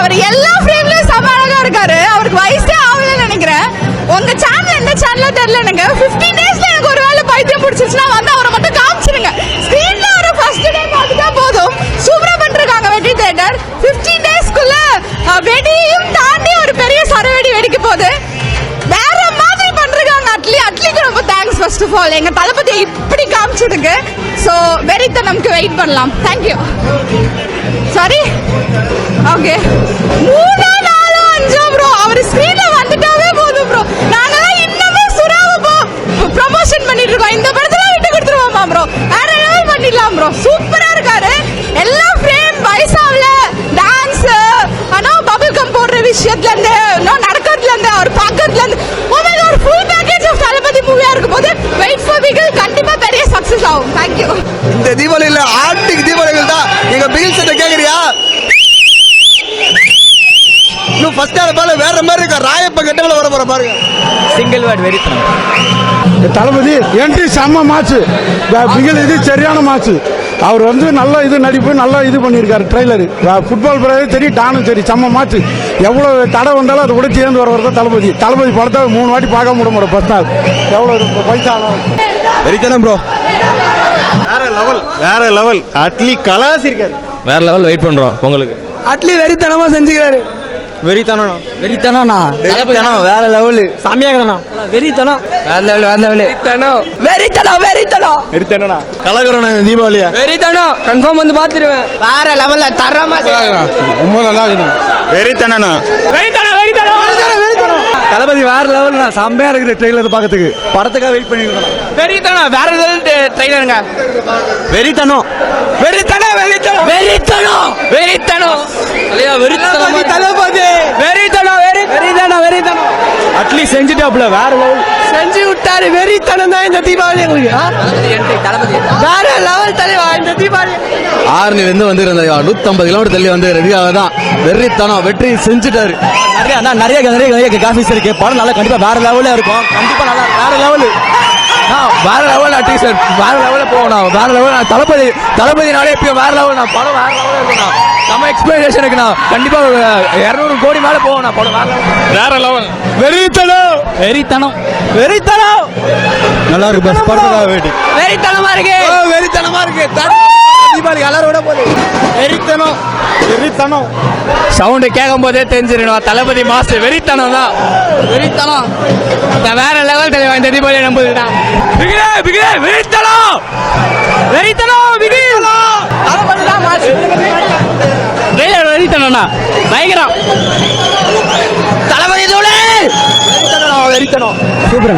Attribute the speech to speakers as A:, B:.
A: அவர் எல்லா ஃப்ரேம்லயும் செம அழகா இருக்காரு. அவருக்கு வயசே ஆகலன்னு நினைக்கிறேன். உங்க சேனல் எந்த சேனல்ல தெரியல எனக்கு. 15 டேஸ்ல எனக்கு ஒரு வேளை பைத்தியம் பிடிச்சிருச்சுன்னா வந்து அவரை மட்டும் காமிச்சிருங்க. ஸ்கிரீன்ல ஒரு ஃபர்ஸ்ட் டே பார்த்துட்டா போதும். சூப்பரா பண்ணிருக்காங்க வெற்றி தியேட்டர். 15 டேஸ்க்குள்ள வெடியும் தாண்டி ஒரு பெரிய சரவெடி வெடிக்க போகுது. வேற மாதிரி பண்றாங்க. அட்லிக்கு ரொம்ப தேங்க்ஸ் ஃபர்ஸ்ட் ஆஃப் ஆல். எங்க தளபதியை இப்படி காமிச்சதுக்கு. சோ வெறித்தனம்க்கு வெயிட் பண்ணலாம். தேங்க்யூ. சாரி. ஓகே. 3 4 5 ப்ரோ. அவர் ஸ்கிரீன்ல வந்துட்டாவே போதும் ப்ரோ. நாங்கலாம் இன்னுமே சுறாவை ப்ரமோஷன் பண்ணிட்டு இருக்கோம். இந்த படத்துல விட்டு கொடுத்துருவோமா ப்ரோ? வேற லெவல் பண்ணிடலாம் ப்ரோ. சூப்பரா இருக்காரு. எல்லா ஃப்ரேம் வயசாவல டான்ஸ் ஆனா பபிள் கம் போடுற விஷயத்துல இருந்து நடக்கிறதுல இருந்து அவர் பாக்கிறதுல இருந்து ஒரு ஃபுல் பேக்கேஜ் ஆஃப் தளபதி மூவியா இருக்கும் போது வெயிட் ஃபார் பிகில் கண்டிப்பா பெரிய சக்சஸ் ஆகும். Thank you.
B: இந்த தீபாவளியில ஆர்டிக் தீபாவளிகள் தான் எங்க பிகில் செட்ட கேக்குறியா? இன்னும் ஃபர்ஸ்ட் ஆர் பால வேற மாதிரி இருக்கா. ராயப்ப கெட்டவள வர போற பாருங்க.
C: சிங்கிள் வேர்ட் வெறித்தனம்.
D: தளபதி என்ட்ரி செம்ம மாச்சு. பிகில் இது சரியான மாச்சு. அவர் வந்து நல்ல இது நடிப்பு நல்லா இது பண்ணியிருக்காரு. ட்ரெய்லரு ஃபுட்பால் பிளேயர் சரி டானும் சரி செம்ம மாச்சு. எவ்வளோ தடை வந்தாலும் அது கூட சேர்ந்து வரவர் தான் தளபதி. தளபதி படத்தை 3 வாட்டி பார்க்க முடியும். ஃபர்ஸ்ட் நாள் எவ்வளோ பைசா
B: வெறித்தனம் ப்ரோ. வேற லெவல் அட்லி கலாசி இருக்காரு.
C: வேற லெவல் வெயிட் பண்றோம் உங்களுக்கு.
B: அட்லி வெறித்தனமா செஞ்சுக்கிறாரு.
C: வெறித்தனம்
B: வேற லெவல்
C: சாமியாகண்ணா. வெறித்தனம் வேற லெவல்
B: வெறித்தனம் கலகரண தீபாவளியா
C: வெறித்தனம் கன்ஃபார்ம் வந்து பாத்துருவேன்.
A: வேற லெவல்ல தரமா
D: ரொம்ப நல்லா இருக்கு.
B: வெறித்தனம்
C: தளபதி வேற லெவல் செம்மையா இருக்குது. ட்ரெயிலர் பாக்கிறதுக்கு படத்துக்காக வெயிட் பண்ணிருக்கோம்.
A: வெறித்தனம் வேற லெவல் ட்ரெய்லருங்க.
C: வெறித்தனம் அட்லி செஞ்சுட்டாப்ல வேற லெவல்
B: செஞ்சு விட்டாரு. வெறித்தனம் தான் இந்த தீபாவளி எங்களுக்கு. வேற லெவல் தலைவா இந்த தீபாவளி.
C: ஆர்னில இருந்து வந்து 150 கிலோமீட்டர் தள்ளி வந்து ரெடியாக தான் வெறித்தனம் வெற்றி செஞ்சுட்டாரு. நிறைய காஃபிஸ் இருக்கு. படம் நல்லா கண்டிப்பா வேற லெவல்ல இருக்கும். கண்டிப்பா நல்லா வேற லெவல். வேற லெவல் டீசர் வேற லெவல்ல போகணும். வேற லெவல் தளபதினாலே எப்பயும் வேற லெவல். படம் வேற லெவல்ல இருக்குண்ணா. நம்ம எக்ஸ்பெக்டேஷன் இருக்குண்ணா. கண்டிப்பா 200 கோடி மேல போகணும். படம் வேற லெவல். வெறித்தனம் நல்லா இருக்கு. பஸ் படத்துக்காக வெயிட்.
A: வெறித்தனமா இருக்கு.
B: தீபாவளி எல்லாரோட போகுது.
C: வெறித்தனம் சவுண்ட் கேட்கும் போதே தெரிஞ்சிருக்கணும். தளபதி மாஸ் வெறித்தனம் தான். வெறித்தனம் வேற லெவல் தலைவா. இந்த தீபாவளி நம்புதுதான். வெறித்தனம்னா பயங்கரம். தளபதி வெறித்தனம் சூப்பர்.